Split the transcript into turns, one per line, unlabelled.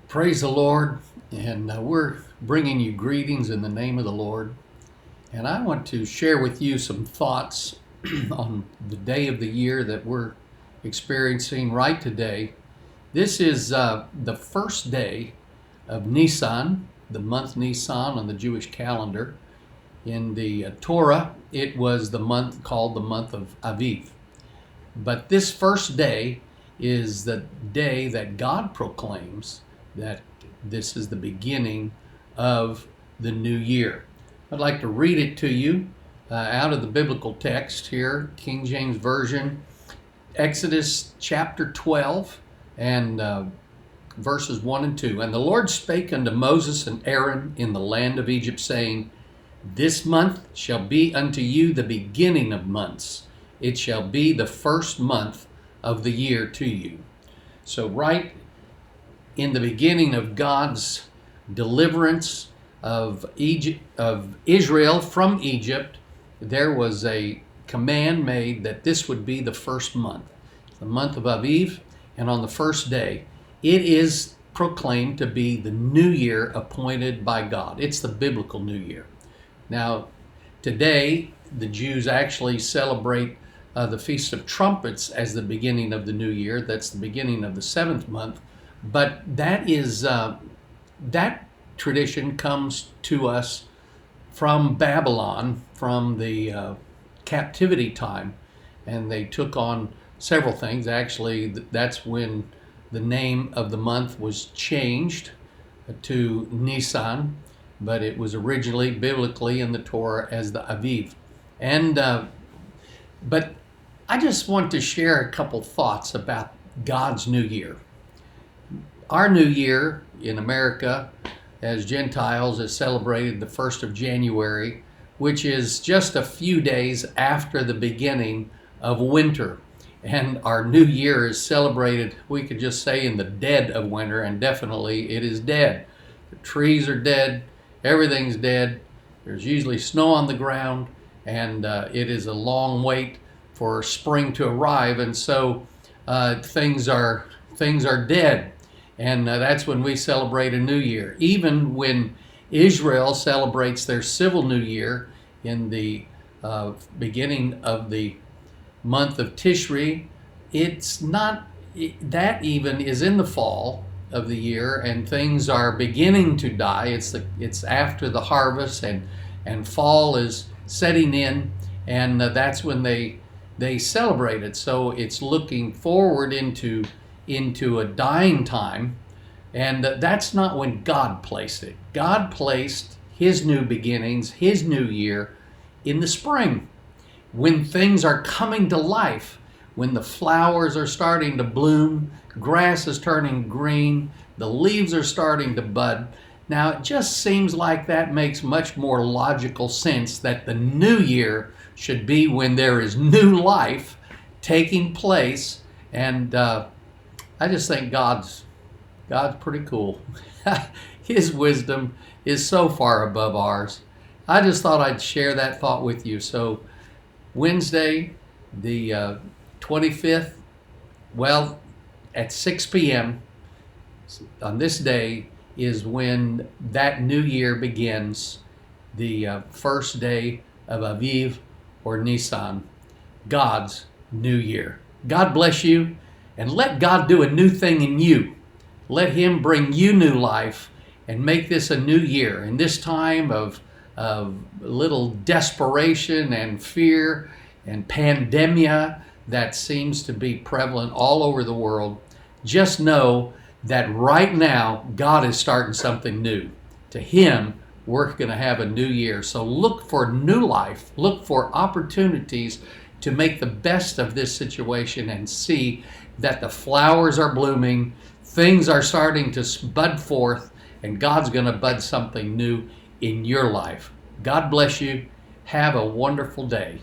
Praise the Lord, and we're bringing you greetings in the name of the Lord. And I want to share with you some thoughts on the day of the year that we're experiencing right today. This is the first day of Nisan, the month Nisan on the Jewish calendar. In the Torah, it was the month called the month of Aviv. But this first day is the day that God proclaims that this is the beginning of the new year. I'd like to read it to you out of the biblical text here, King James Version, Exodus chapter 12 and verses 1 and 2. And the Lord spake unto Moses and Aaron in the land of Egypt, saying, This month shall be unto you the beginning of months. It shall be the first month of the year to you. So right in the beginning of God's deliverance of Israel from Egypt, there was a command made that this would be the first month, the month of Aviv, and on the first day, it is proclaimed to be the new year appointed by God. It's the biblical new year. Now, today, the Jews actually celebrate the Feast of Trumpets as the beginning of the new year. That's the beginning of the seventh month. But that tradition comes to us from Babylon, from the captivity time, and they took on several things. Actually, that's when the name of the month was changed to Nisan, but it was originally biblically in the Torah as the Aviv. But I just want to share a couple thoughts about God's new year. Our new year in America as Gentiles is celebrated the 1st of January, which is just a few days after the beginning of winter. And our new year is celebrated, we could just say, in the dead of winter, and definitely it is dead. The trees are dead, everything's dead, there's usually snow on the ground, and it is a long wait for spring to arrive, and so things are dead. And that's when we celebrate a new year. Even when Israel celebrates their civil new year in the beginning of the month of Tishri, it's not, that even is in the fall of the year, and things are beginning to die. It's after the harvest, and fall is setting in, and that's when they celebrate it. So it's looking forward into a dying time, and that's not when God placed it. God placed his new beginnings, his new year, in the spring, when things are coming to life, when the flowers are starting to bloom, grass is turning green, the leaves are starting to bud. Now, it just seems like that makes much more logical sense that the new year should be when there is new life taking place, and I just think God's pretty cool. His wisdom is so far above ours. I just thought I'd share that thought with you. So Wednesday, the 25th, well, at 6 p.m. on this day is when that new year begins, the first day of Aviv or Nisan, God's new year. God bless you. And let God do a new thing in you. Let him bring you new life and make this a new year. In this time of little desperation and fear and pandemia that seems to be prevalent all over the world, just know that right now God is starting something new. To him, we're going to have a new year. So look for new life. Look for opportunities to make the best of this situation and see that the flowers are blooming, things are starting to bud forth, and God's going to bud something new in your life. God bless you. Have a wonderful day.